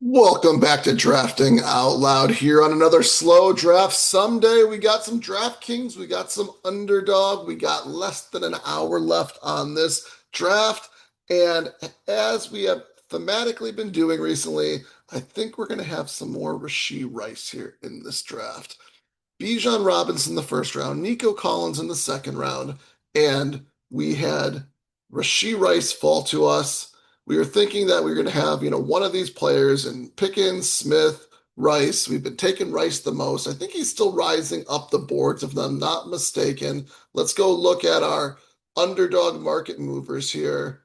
Welcome back to Drafting Out Loud here on another slow draft. Someday we got some DraftKings, we got some underdog, we got less than an hour left on this draft. And as we have thematically been doing recently, I think we're going to have some more Rashee Rice here in this draft. Bijan Robinson the first round, Nico Collins in the second round, and we had Rashee Rice fall to us. We were thinking that we were going to have, one of these players in Pickens, Smith, Rice. We've been taking Rice the most. I think he's still rising up the boards, if I'm not mistaken. Let's go look at our underdog market movers here.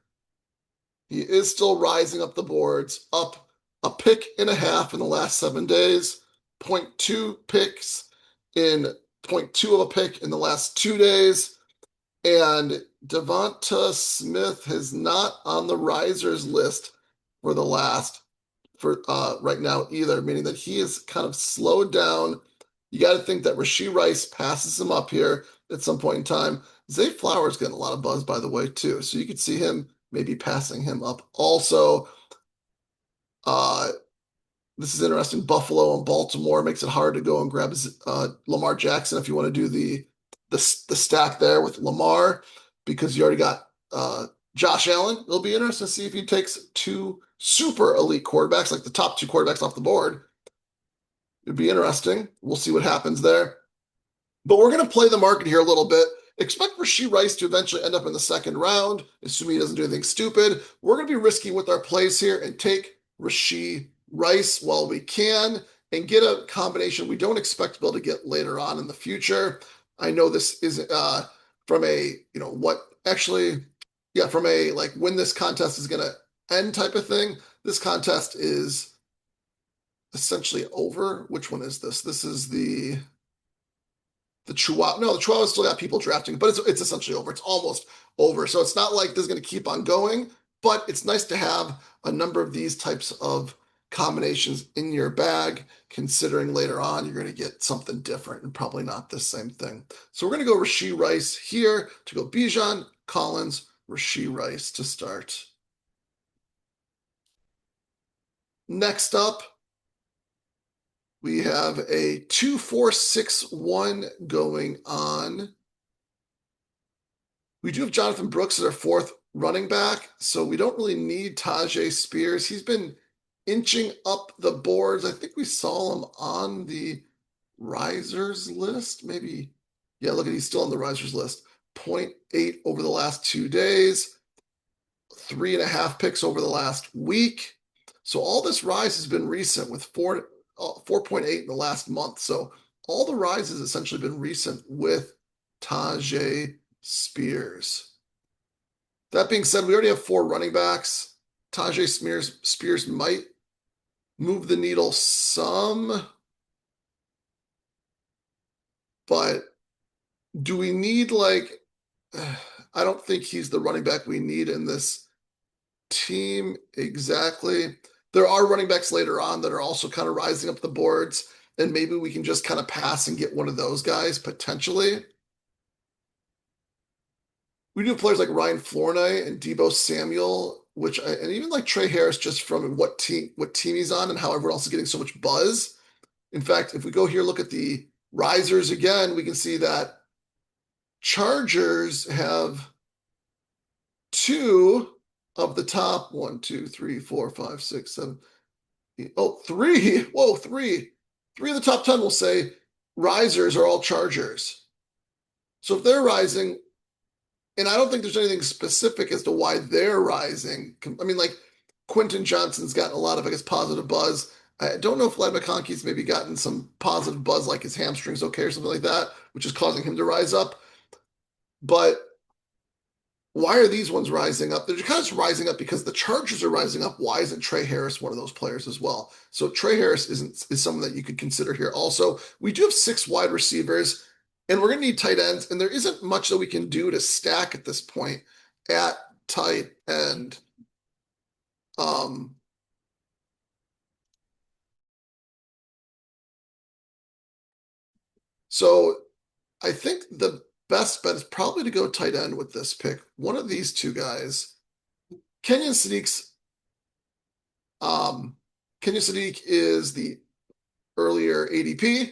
He is still rising up the boards, up a pick and a half in the last 7 days, zero point 0.2 picks in zero point 0.2 of a pick in the last 2 days. And Devonta Smith is not on the risers list for the last for right now either, meaning that he is kind of slowed down. You got to think that Rashee Rice passes him up here at some point in time. Zay Flowers getting a lot of buzz, by the way, too. So you could see him maybe passing him up. Also, uh, this is interesting. Buffalo and Baltimore makes it hard to go and grab Lamar Jackson if you want to do the stack there with Lamar because you already got Josh Allen. It'll be interesting to see if he takes two super elite quarterbacks, like the top two quarterbacks off the board. It'd be interesting. We'll see what happens there. But we're going to play the market here a little bit. Expect Rashee Rice to eventually end up in the second round, assuming he doesn't do anything stupid. We're going to be risky with our plays here and take Rashee Rice while we can and get a combination we don't expect to be able to get later on in the future. I know this is from a, from a like when this contest is going to end type of thing. This contest is essentially over. Which one is this? This is the Chihuahua. No, the Chihuahua still got people drafting, but it's essentially over. It's almost over. So it's not like this is going to keep on going, but it's nice to have a number of these types of combinations in your bag, considering later on you're going to get something different and probably not the same thing. So we're going to go Rashee Rice here to go Bijan, Collins, Rashee Rice to start. Next up, we have a 2-4-6-1 going on. We do have Jonathan Brooks as our fourth running back, so we don't really need Tyjae Spears. He's been inching up the boards. I think we saw him on the risers list, maybe. Yeah, look at he's still on the risers list. 0.8 over the last 2 days, 3.5 picks over the last week. So all this rise has been recent with 4.8 in the last month. So all the rise has essentially been recent with Tyjae Spears. That being said, we already have four running backs. Tyjae Spears might move the needle some, but do we need I don't think he's the running back we need in this team exactly. There are running backs later on that are also kind of rising up the boards, and maybe we can just kind of pass and get one of those guys potentially. We do have players like Ryan Flournoy and Deebo Samuel, and even like Trey Harris, just from what team he's on and how everyone else is getting so much buzz. In fact, if we go here, look at the risers again, we can see that Chargers have two of the top 1, 2, 3, 4, 5, 6, 7. Oh, three. Whoa, three. Three of the top 10 will say risers are all Chargers. So if they're rising, and I don't think there's anything specific as to why they're rising. I mean, like Quentin Johnston's gotten a lot of, I guess, positive buzz. I don't know if Ladd McConkey's maybe gotten some positive buzz, like his hamstring's okay or something like that, which is causing him to rise up. But why are these ones rising up? They're kind of just rising up because the Chargers are rising up. Why isn't Trey Harris one of those players as well? So Trey Harris is someone that you could consider here. Also, we do have 6 wide receivers, and we're going to need tight ends, and there isn't much that we can do to stack at this point at tight end. So I think the best bet is probably to go tight end with this pick. One of these two guys, Kenyon Sneaks, Kenya Sadiq is the earlier ADP,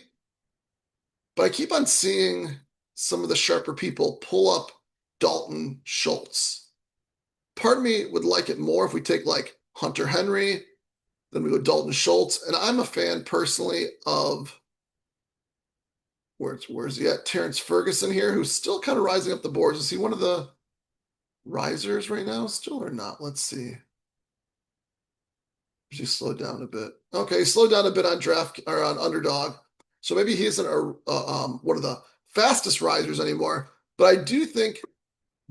but I keep on seeing some of the sharper people pull up Dalton Schultz. Part of me would like it more if we take like Hunter Henry, then we go Dalton Schultz, and I'm a fan personally of where's he at? Terrence Ferguson here, who's still kind of rising up the boards. Is he one of the risers right now, still or not? Let's see. He slowed down a bit. Okay, slowed down a bit on draft or on underdog. So maybe he isn't one of the fastest risers anymore. But I do think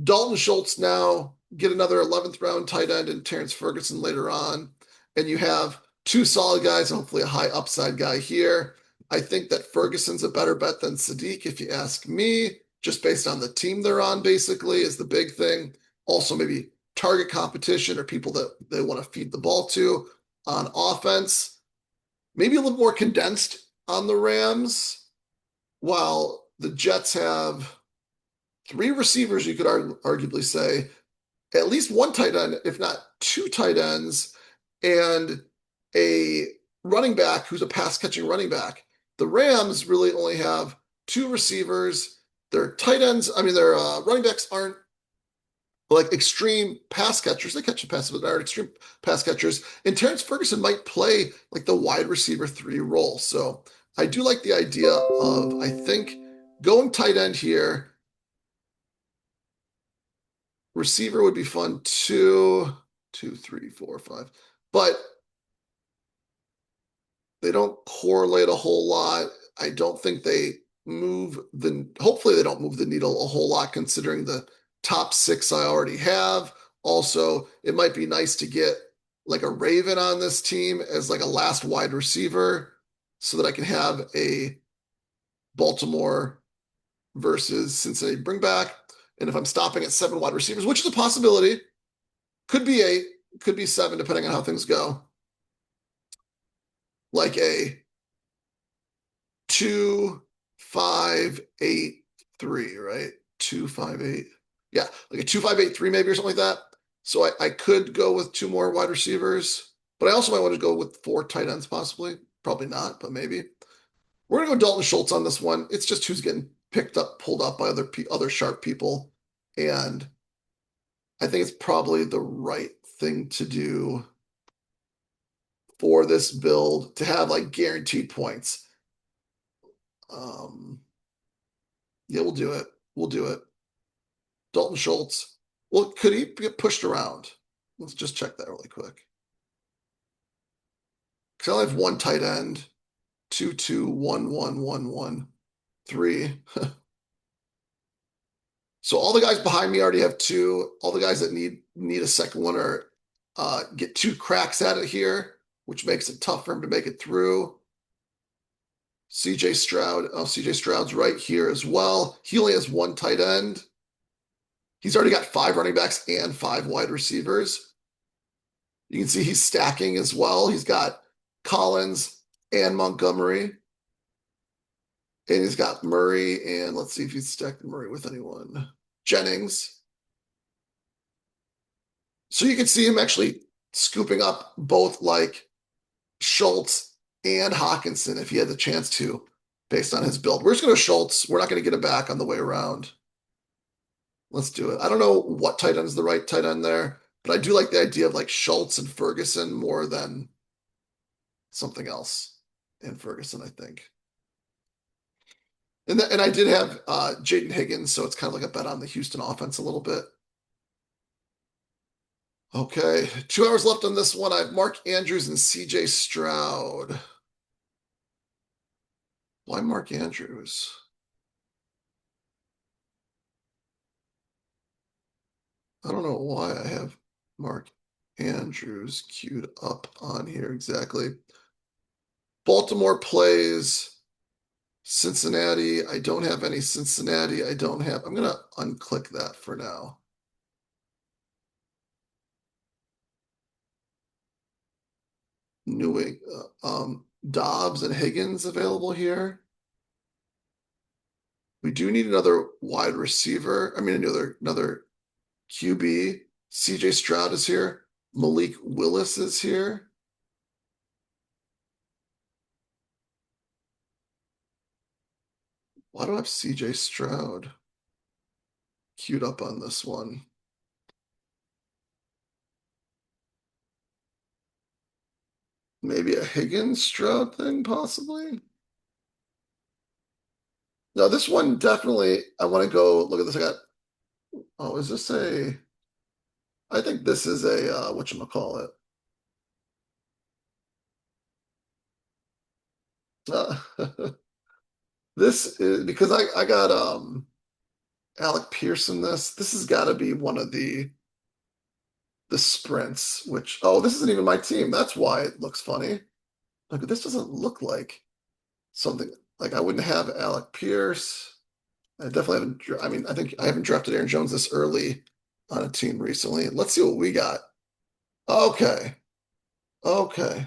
Dalton Schultz now get another 11th round tight end and Terrence Ferguson later on. And you have two solid guys and hopefully a high upside guy here. I think that Ferguson's a better bet than Sadiq, if you ask me, just based on the team they're on, basically, is the big thing. Also, maybe target competition or people that they want to feed the ball to on offense. Maybe a little more condensed on the Rams, while the Jets have three receivers, you could arguably say, at least one tight end, if not two tight ends, and a running back who's a pass catching running back. The Rams really only have two receivers. Their tight ends, their running backs aren't like extreme pass catchers. They catch the passes, but they're extreme pass catchers. And Terrence Ferguson might play like the wide receiver 3 role. So I do like the idea of, I think, going tight end here. Receiver would be fun too. 2, 3, 4, 5. But they don't correlate a whole lot. I don't think hopefully they don't move the needle a whole lot considering the top 6 I already have. Also, it might be nice to get like a Raven on this team as like a last wide receiver so that I can have a Baltimore versus Cincinnati bring back. And if I'm stopping at 7 wide receivers, which is a possibility, could be 8, could be 7, depending on how things go. Like a 2, 5, 8, 3, right? 2, 5, 8. Yeah, like a 2, 5, 8, 3 maybe or something like that. So I could go with 2 more wide receivers, but I also might want to go with 4 tight ends possibly. Probably not, but maybe. We're gonna go Dalton Schultz on this one. It's just who's getting picked up, pulled up by other sharp people, and I think it's probably the right thing to do for this build to have like guaranteed points. Yeah, we'll do it. We'll do it. Dalton Schultz. Well, could he get pushed around? Let's just check that really quick. Because I only have 1 tight end. 2, 2, 1, 1, 1, 1, 3. So all the guys behind me already have 2. All the guys that need a second one are get 2 cracks at it here, which makes it tough for him to make it through. CJ Stroud. Oh, CJ Stroud's right here as well. He only has 1 tight end. He's already got 5 running backs and 5 wide receivers. You can see he's stacking as well. He's got Collins and Montgomery. And he's got Murray, and let's see if he's stacked Murray with anyone. Jennings. So you can see him actually scooping up both like Schultz and Hockenson if he had the chance to, based on his build. We're just going to Schultz. We're not going to get it back on the way around. Let's do it. I don't know what tight end is the right tight end there, but I do like the idea of like Schultz and Ferguson more than something else in Ferguson, I think. And I did have Jaden Higgins, so it's kind of like a bet on the Houston offense a little bit. Okay, 2 hours left on this one. I have Mark Andrews and CJ Stroud. Why Mark Andrews? I don't know why I have Mark Andrews queued up on here exactly. Baltimore plays Cincinnati. I don't have any Cincinnati. I'm going to unclick that for now. Dobbs and Higgins available here. We do need another wide receiver. Another QB. CJ Stroud is here. Malik Willis is here. Why do I have CJ Stroud queued up on this one? Maybe a Higgins Stroud thing, possibly? No, this one definitely, I want to go look at this. I got, oh, is this a, I think this is a, whatchamacallit? Uh, this is, because I got, Alec Pearson this has got to be one of the sprints, which, oh, this isn't even my team. That's why it looks funny. Like, this doesn't look like something, like I wouldn't have Alec Pierce. I definitely haven't, I mean, I think I haven't drafted Aaron Jones this early on a team recently. Let's see what we got. Okay. Okay.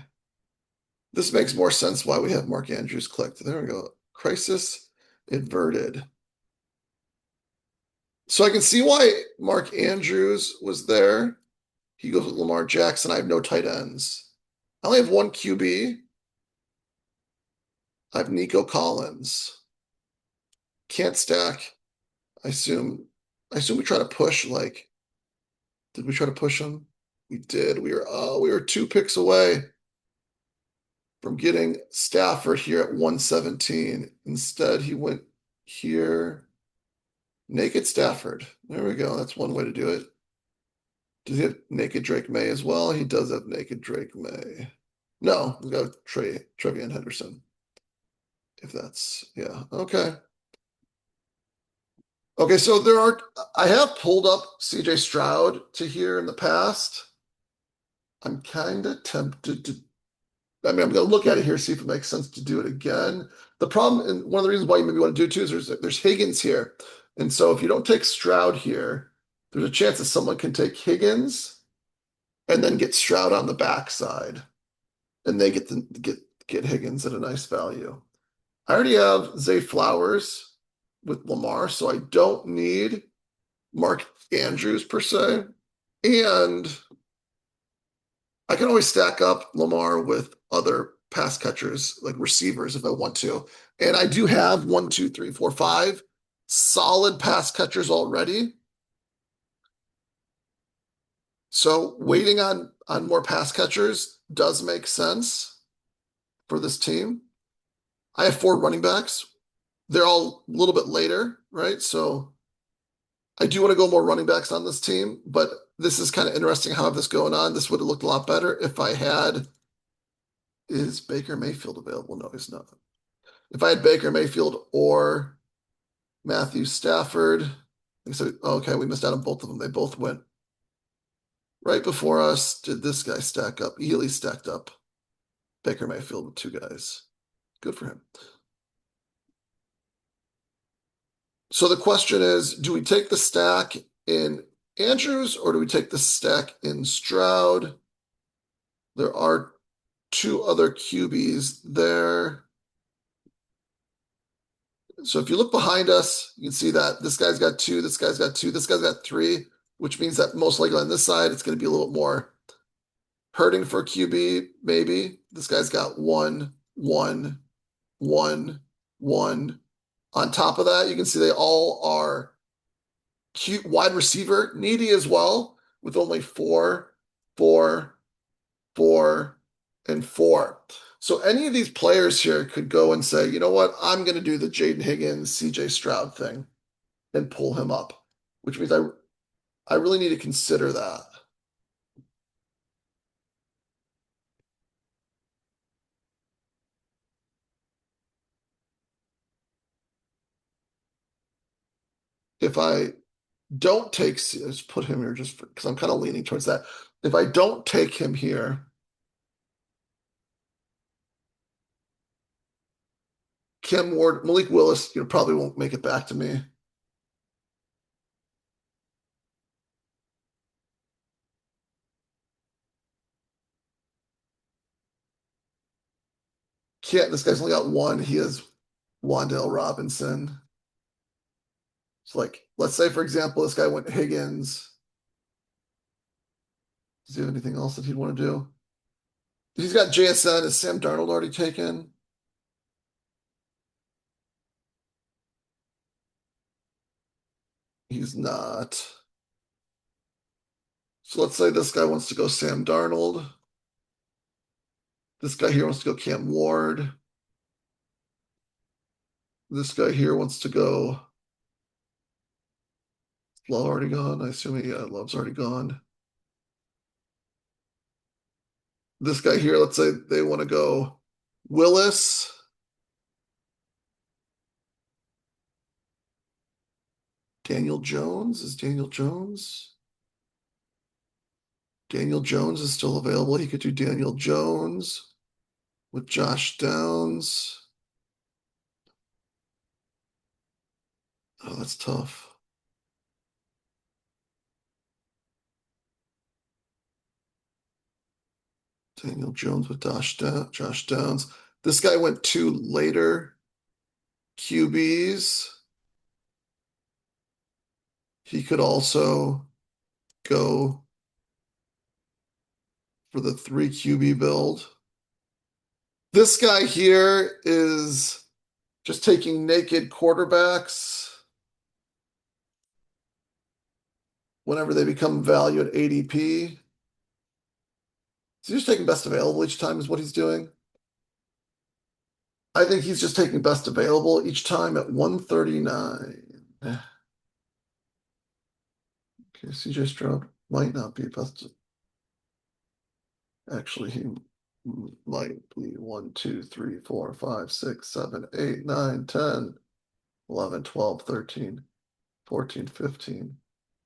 This makes more sense why we have Mark Andrews clicked. There we go. Crisis inverted. So I can see why Mark Andrews was there. He goes with Lamar Jackson. I have no tight ends. I only have one QB. I have Nico Collins. Can't stack. I assume we try to push, like, did we try to push him? We did. We were 2 picks away from getting Stafford here at 117. Instead, he went here. Naked Stafford. There we go. That's one way to do it. Does he have naked Drake May as well? He does have naked Drake May. No, we got Trevian Henderson. If that's, yeah. Okay. Okay, so I have pulled up CJ Stroud to here in the past. I'm kind of tempted to, I mean, I'm going to look at it here, see if it makes sense to do it again. The problem, and one of the reasons why you maybe want to do it too, is there's Higgins here. And so if you don't take Stroud here, there's a chance that someone can take Higgins and then get Stroud on the backside. And they get Higgins at a nice value. I already have Zay Flowers with Lamar, so I don't need Mark Andrews per se. And I can always stack up Lamar with other pass catchers, like receivers, if I want to. And I do have 1, 2, 3, 4, 5 solid pass catchers already. So waiting on more pass catchers does make sense for this team. I have 4 running backs. They're all a little bit later, right? So I do want to go more running backs on this team, but this is kind of interesting how I have this going on. This would have looked a lot better if I had. Is Baker Mayfield available? No, he's not. If I had Baker Mayfield or Matthew Stafford, so okay, we missed out on both of them. They both went right before us. Did this guy stack up? Ely stacked up Baker Mayfield with 2 guys. Good for him. So the question is, do we take the stack in Andrews or do we take the stack in Stroud? There are 2 other QBs there. So if you look behind us, you can see that this guy's got 2, this guy's got 2, this guy's got 3, which means that most likely on this side, it's going to be a little more hurting for QB, maybe. This guy's got 1, 1, 1, 1. On top of that, you can see they all are cute wide receiver needy as well, with only 4, 4, 4, and 4. So any of these players here could go and say, you know what, I'm going to do the Jaden Higgins, CJ Stroud thing and pull him up, which means I really need to consider that. If I don't take, let's put him here just because I'm kind of leaning towards that. If I don't take him here, Cam Ward, Malik Willis, probably won't make it back to me. Can't, this guy's only got 1. He has Wan'Dale Robinson. It's like, let's say, for example, this guy went Higgins. Does he have anything else that he'd want to do? He's got JSN. Is Sam Darnold already taken? He's not. So let's say this guy wants to go Sam Darnold. This guy here wants to go Cam Ward. This guy here wants to go. Love already gone. I assume Love's already gone. This guy here, let's say they want to go Willis. Daniel Jones. Is Daniel Jones? Daniel Jones is still available. He could do Daniel Jones with Josh Downs. Oh, that's tough. Daniel Jones with Josh Downs. This guy went 2 later QBs. He could also go for the 3 QB build. This guy here is just taking naked quarterbacks whenever they become value at ADP. So he's just taking best available each time is what he's doing. I think he's just taking best available each time at 139. Okay, CJ Stroud might not be best. Actually, he might be 1, 2, 3, 4, 5, 6, 7, 8, 9, 10, 11, 12, 13, 14, 15,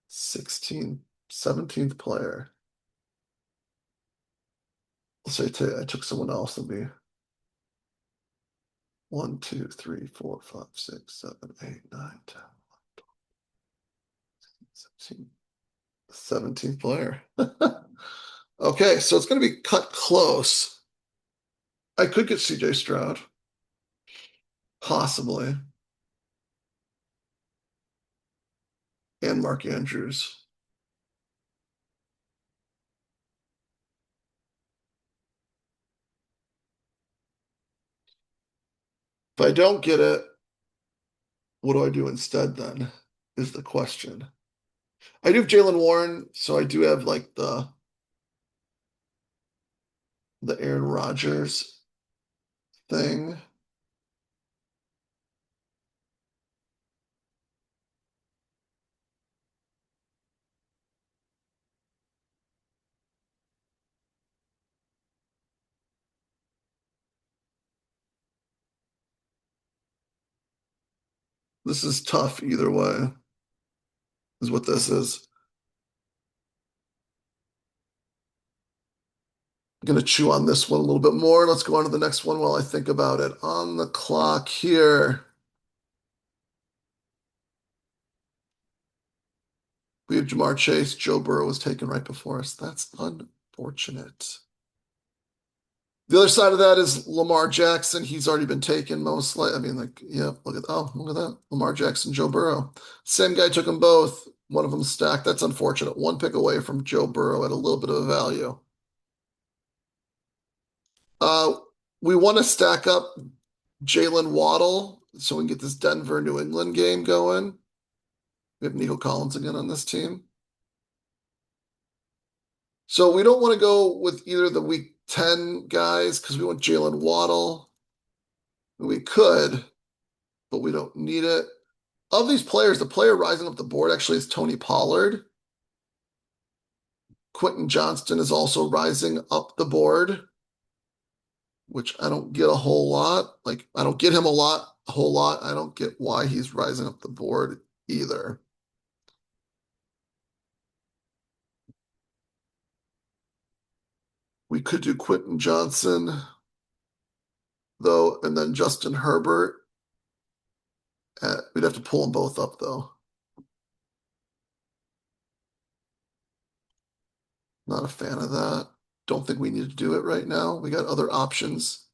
16, 17th player. Let's say I took someone else. That'd be 1, 2, 3, 4, 5, 6, 7, 8, 9, 10, 17. 17th player. Okay, so it's going to be cut close. I could get CJ Stroud. Possibly. And Mark Andrews. If I don't get it, what do I do instead then? Is the question. I do have Jaylen Warren, so I do have like the Aaron Rodgers thing. This is tough either way, is what this is. I'm going to chew on this one a little bit more. Let's go on to the next one while I think about it. On the clock here, we have Ja'Marr Chase. Joe Burrow was taken right before us. That's unfortunate. The other side of that is Lamar Jackson. He's already been taken mostly. I mean, like, yeah, look at that. Lamar Jackson, Joe Burrow. Same guy took them both. One of them stacked. That's unfortunate. 1 pick away from Joe Burrow at a little bit of a value. Uh, we want to stack up Jalen Waddle so we can get this Denver New England game going. We have Nico Collins again on this team. So we don't want to go with either the week 10 guys because we want Jalen Waddle. We could, but we don't need it. Of these players, the player rising up the board actually is Tony Pollard. Quentin Johnston is also rising up the board, which I don't get a whole lot. Like, I don't get him a whole lot. I don't get why he's rising up the board either. We could do Quentin Johnson, though, and then Justin Herbert. We'd have to pull them both up, though. Not a fan of that. Don't think we need to do it right now. We got other options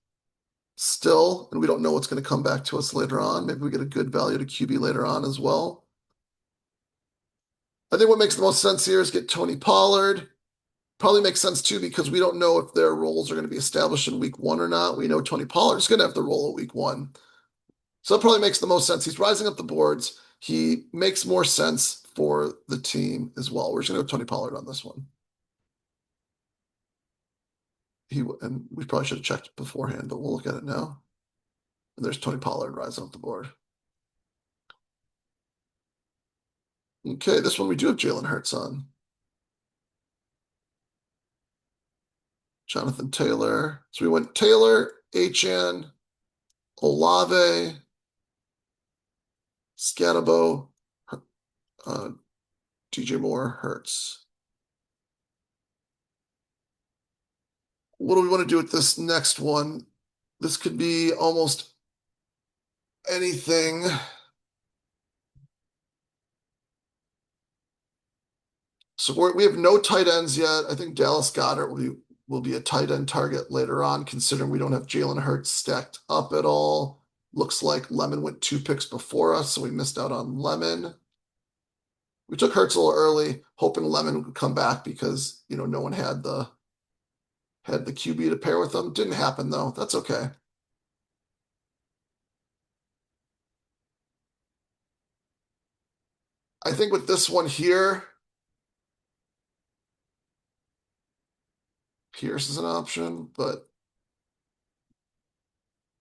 still, and we don't know what's going to come back to us later on. Maybe we get a good value to QB later on as well. I think what makes the most sense here is get Tony Pollard. Probably makes sense too because we don't know if their roles are going to be established in week 1 or not. We know Tony Pollard is going to have the role at week 1. So that probably makes the most sense. He's rising up the boards. he makes more sense for the team as well. We're just going to go Tony Pollard on this one. And we probably should have checked beforehand, but we'll look at it now. And there's Tony Pollard rising up the board. Okay, this one we do have Jalen Hurts on. Jonathan Taylor. So we went Taylor, Achane, Olave, Scatabo, DJ Moore, Hurts. What do we want to do with this next one? This could be almost anything. So we have no tight ends yet. I think Dallas Goedert will be a tight end target later on, considering we don't have Jalen Hurts stacked up at all. Looks like Lemon went 2 picks before us, so we missed out on Lemon. We took Hurts a little early, hoping Lemon would come back because no one had the QB to pair with them. Didn't happen though. That's okay. I think with this one here, Pierce is an option, but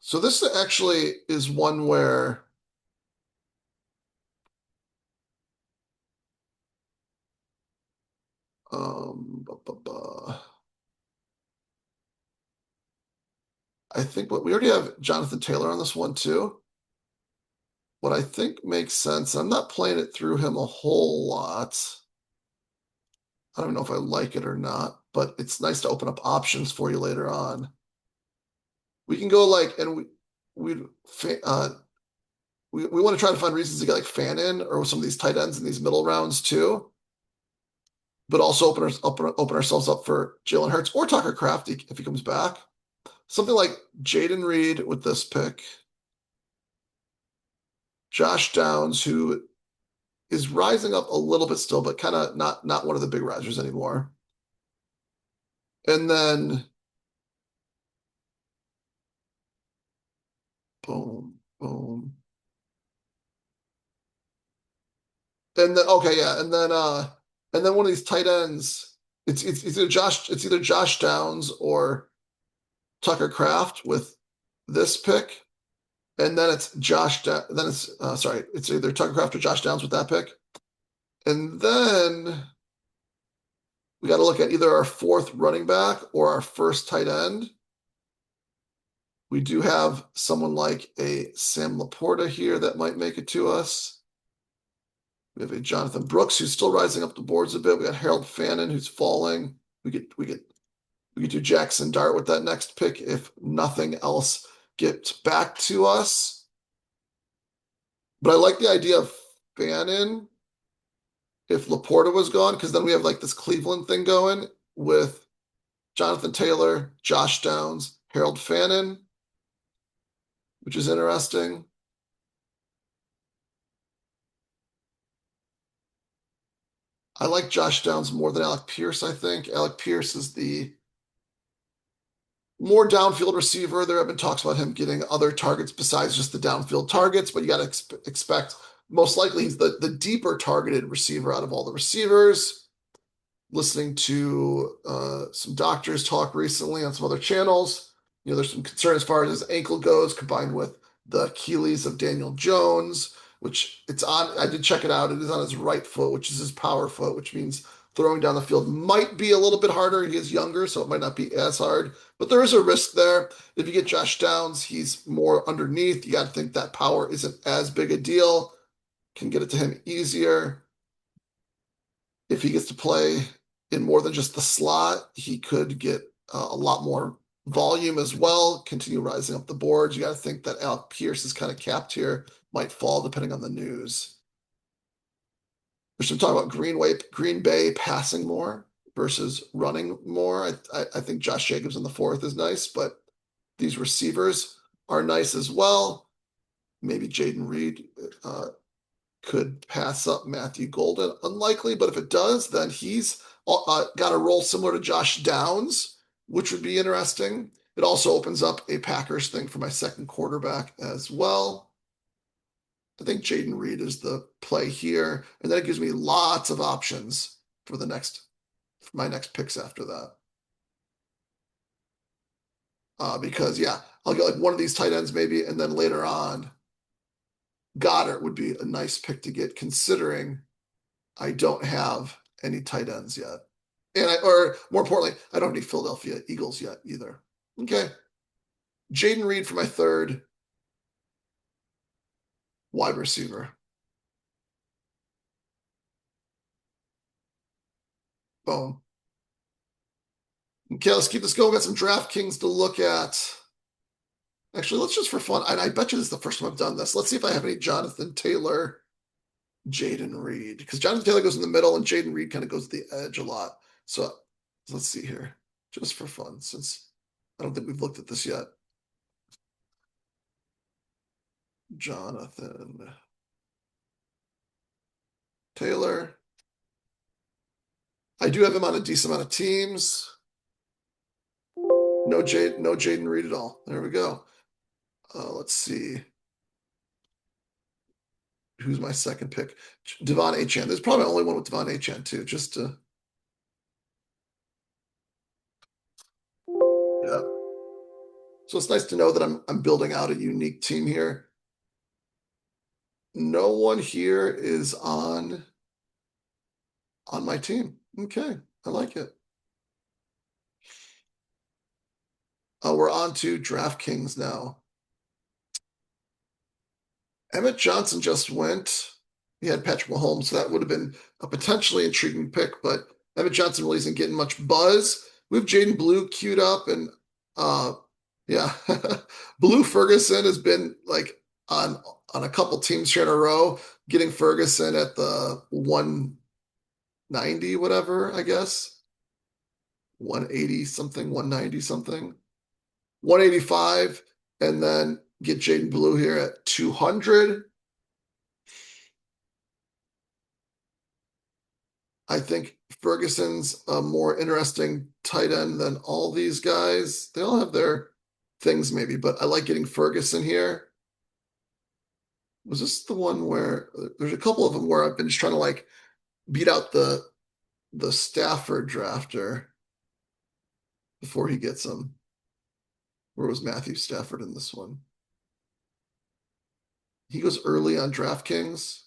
so this actually is one where I think we already have Jonathan Taylor on this one too. What I think makes sense, I'm not playing it through him a whole lot. I don't know if I like it or not, but it's nice to open up options for you later on. We can go and we want to try to find reasons to get like Fannin or some of these tight ends in these middle rounds too, but also open ourselves up for Jalen Hurts or Tucker Kraft if he comes back. Something like Jayden Reed with this pick. Josh Downs, who is rising up a little bit still, but kind of not one of the big risers anymore. And then boom, boom. And then and then one of these tight ends. It's either Josh Downs or Tucker Kraft with this pick. And then it's it's either Tucker Kraft or Josh Downs with that pick. And then we got to look at either our 4th running back or our 1st tight end. We do have someone like a Sam Laporta here that might make it to us. We have a Jonathan Brooks who's still rising up the boards a bit. We got Harold Fannin who's falling. We could do Jackson Dart with that next pick if nothing else gets back to us. But I like the idea of Fannin if Laporta was gone, because then we have like this Cleveland thing going with Jonathan Taylor, Josh Downs, Harold Fannin, which is interesting. I like Josh Downs more than Alec Pierce, I think. Alec Pierce is the more downfield receiver. There have been talks about him getting other targets besides just the downfield targets, but you got to expect most likely he's the deeper targeted receiver out of all the receivers. Listening to some doctors talk recently on some other channels, there's some concern as far as his ankle goes, combined with the Achilles of Daniel Jones, which it's on. I did check it out. It is on his right foot, which is his power foot, which means throwing down the field might be a little bit harder. He is younger, so it might not be as hard, but there is a risk there. If you get Josh Downs, he's more underneath. You got to think that power isn't as big a deal. Can get it to him easier. If he gets to play in more than just the slot, he could get a lot more volume as well, continue rising up the boards. You got to think that Alec Pierce is kind of capped here, might fall depending on the news. There's some talk about Green Bay passing more versus running more. I think Josh Jacobs in the 4th is nice, but these receivers are nice as well. Maybe Jayden Reed could pass up Matthew Golden. Unlikely, but if it does, then he's got a role similar to Josh Downs, which would be interesting. It also opens up a Packers thing for my 2nd quarterback as well. I think Jaden Reed is the play here, and then it gives me lots of options for my next picks after that. Because yeah, I'll get like one of these tight ends maybe, and then later on, Goddard would be a nice pick to get, considering I don't have any tight ends yet, or more importantly, I don't have any Philadelphia Eagles yet either. Okay, Jaden Reed for my third wide receiver. Boom. Okay, let's keep this going. We got some DraftKings to look at. Actually, let's just for fun. I bet you this is the first time I've done this. Let's see if I have any Jonathan Taylor, Jaden Reed, because Jonathan Taylor goes in the middle and Jaden Reed kind of goes to the edge a lot. So let's see here, just for fun, since I don't think we've looked at this yet. Jonathan Taylor. I do have him on a decent amount of teams. No Jaden Reed at all. There we go. Let's see. Who's my second pick? Devon Achane. There's probably only one with Devon Achane too, just to. Yeah. So it's nice to know that I'm building out a unique team here. No one here is on my team. Okay, I like it. We're on to DraftKings now. Emmett Johnson just went. He had Patrick Mahomes, so that would have been a potentially intriguing pick, but Emmett Johnson really isn't getting much buzz. We have Jaden Blue queued up, and yeah, Blue Ferguson has been like on a couple teams here in a row, getting Ferguson at the 190, whatever, I guess. 180 something, 190 something, 185, and then get Jaden Blue here at 200. I think Ferguson's a more interesting tight end than all these guys. They all have their things maybe, but I like getting Ferguson here. Was this the one where there's a couple of them where I've been just trying to like beat out the Stafford drafter before he gets them? Where was Matthew Stafford in this one? He goes early on DraftKings.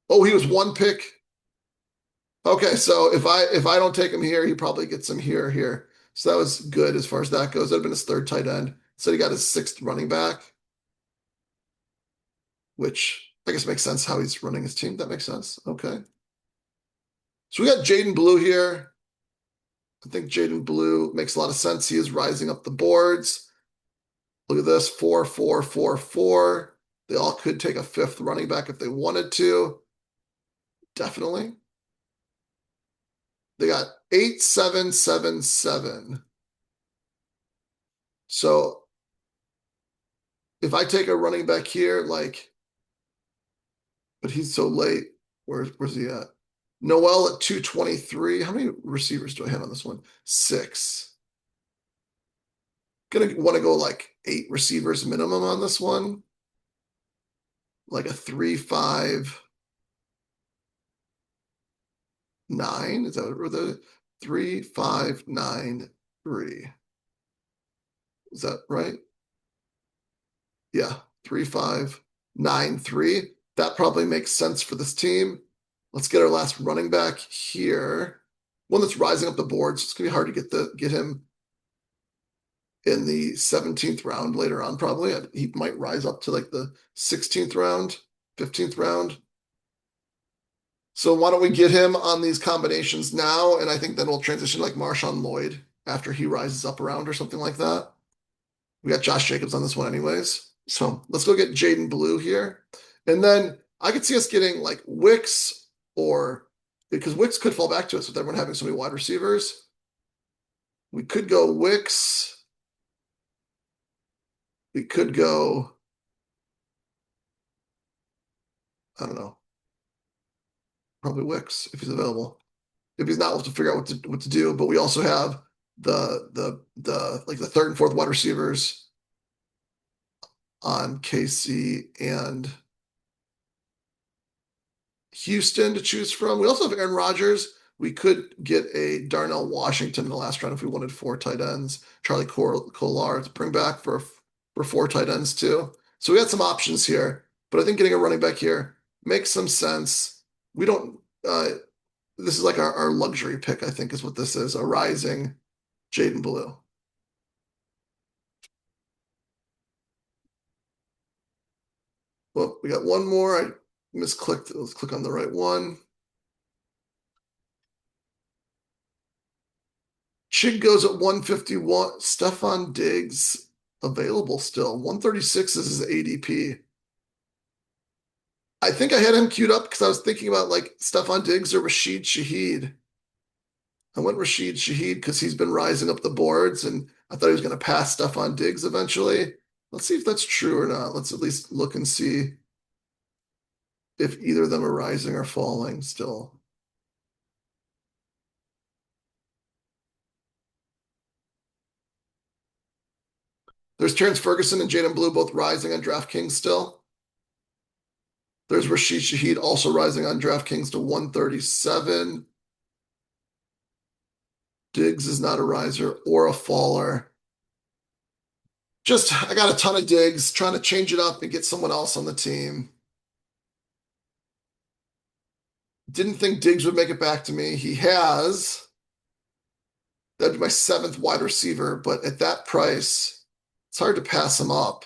Oh, he was one pick. Okay, so if I don't take him here, he probably gets him here. So that was good as far as that goes. That'd have been his third tight end. So he got his sixth running back, which I guess makes sense how he's running his team. That makes sense. Okay. So we got Jaden Blue here. I think Jaden Blue makes a lot of sense. He is rising up the boards. Look at this, 4, 4, 4, 4. They all could take a fifth running back if they wanted to. Definitely. They got 8, 7, 7, 7. So if I take a running back here, like, but he's so late. Where's he at? Noel at 223. How many receivers do I have on this one? 6. Gonna want to go like 8 receivers minimum on this one. Like a 3, 5, 9. Is that what the 3, 5, 9, 3? Is that right? Yeah, 3, 5, 9, 3. That probably makes sense for this team. Let's get our last running back here. One that's rising up the board, so it's gonna be hard to get him in the 17th round later on, probably. He might rise up to like the 16th round, 15th round. So why don't we get him on these combinations now? And I think then we'll transition like Marshawn Lloyd after he rises up around or something like that. We got Josh Jacobs on this one anyways. So let's go get Jaden Blue here. And then I could see us getting like Wicks, or because Wicks could fall back to us with everyone having so many wide receivers. We could go Wicks. We could go, I don't know, probably Wicks if he's available. If he's not, we'll have to figure out what to do. But we also have the like the third and fourth wide receivers on KC and Houston to choose from. We also have Aaron Rodgers. We could get a Darnell Washington in the last round if we wanted four tight ends. Charlie Kolar to bring back for four tight ends too. So we got some options here, but I think getting a running back here makes some sense. We don't. This is like our luxury pick, I think, is what this is. A rising Jaden Blue. Well, we got one more. I misclicked. Let's click on the right one. Chig goes at 151. Stefon Diggs available still. 136 is his ADP. I think I had him queued up because I was thinking about like Stefon Diggs or Rashid Shaheed. I went Rashid Shaheed because he's been rising up the boards, and I thought he was going to pass Stefon Diggs eventually. Let's see if that's true or not. Let's at least look and see if either of them are rising or falling still. There's Terrence Ferguson and Jaden Blue both rising on DraftKings still. There's Rashid Shaheed also rising on DraftKings to 137. Diggs is not a riser or a faller. Just, I got a ton of Diggs, trying to change it up and get someone else on the team. Didn't think Diggs would make it back to me. He has. That'd be my seventh wide receiver, but at that price, it's hard to pass him up.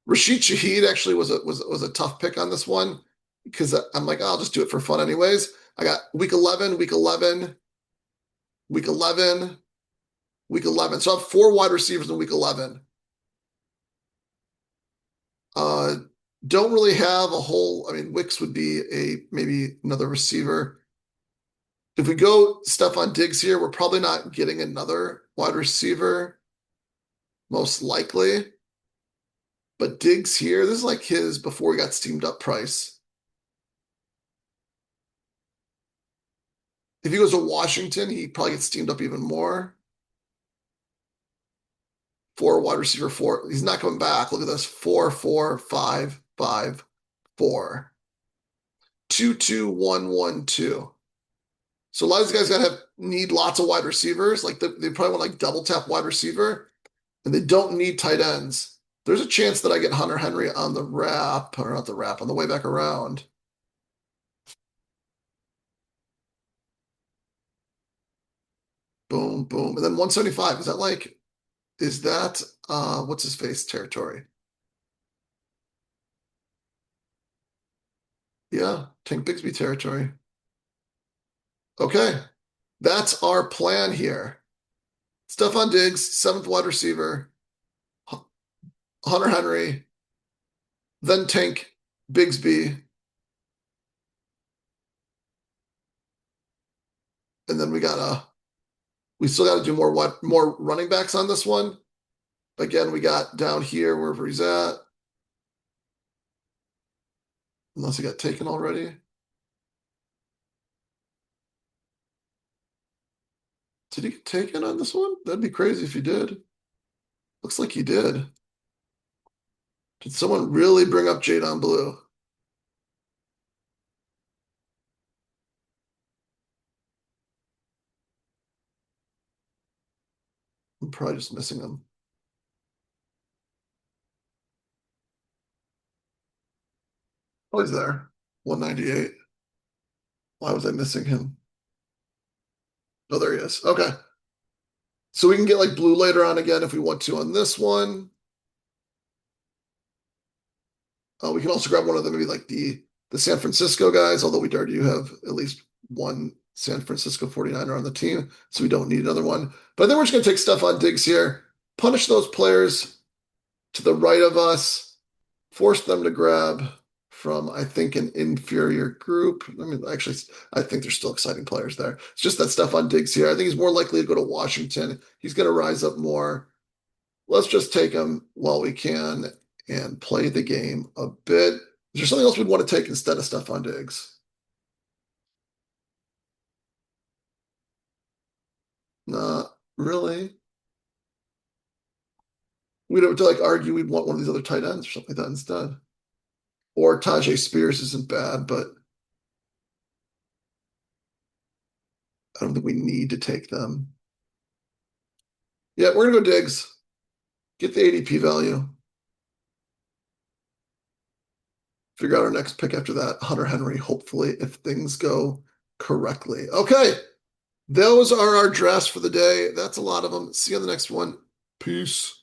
Rashid Shaheed actually was a tough pick on this one because I'm like, I'll just do it for fun anyways. I got week 11, week 11, week 11, week 11. So I have four wide receivers in week 11. Don't really have a whole, I mean, Wicks would be maybe another receiver. If we go Stefon Diggs here, we're probably not getting another wide receiver, most likely. But Diggs here, this is like his before he got steamed up price. If he goes to Washington, he probably gets steamed up even more. Four wide receiver four. He's not coming back. Look at this. 4, 4, 5, 5, 4. 2, 2, 1, 1, 2. So a lot of these guys gotta need lots of wide receivers. Like they probably want like double tap wide receiver, and they don't need tight ends. There's a chance that I get Hunter Henry on the wrap, or not the wrap, on the way back around. Boom, boom. And then 175. Is that what's his face territory? Yeah, Tank Bigsby territory. Okay. That's our plan here. Stefon Diggs, seventh wide receiver, Hunter Henry, then Tank Bigsby, and then we still got to do more running backs on this one. Again, we got down here wherever he's at, unless he got taken already. Did he get taken on this one? That'd be crazy if he did. Looks like he did. Did someone really bring up Jaden Blue? I'm probably just missing him. Oh, he's there. 198. Why was I missing him? Oh, there he is. Okay. So we can get like Blue later on again if we want to on this one. We can also grab one of them, maybe like the San Francisco guys, although we already do have at least one San Francisco 49er on the team, so we don't need another one. But I think we're just going to take Stefon Diggs here, punish those players to the right of us, force them to grab from, I think, an inferior group. I mean, actually, I think there's still exciting players there. It's just that Stefon Diggs here. I think he's more likely to go to Washington. He's going to rise up more. Let's just take him while we can and play the game a bit. Is there something else we'd want to take instead of Stefon Diggs? Not really. We'd have to like argue we'd want one of these other tight ends or something like that instead. Or Tajay Spears isn't bad, but I don't think we need to take them. Yeah, we're gonna go Diggs. Get the ADP value. Figure out our next pick after that. Hunter Henry, hopefully, if things go correctly. Okay. Those are our drafts for the day. That's a lot of them. See you on the next one. Peace.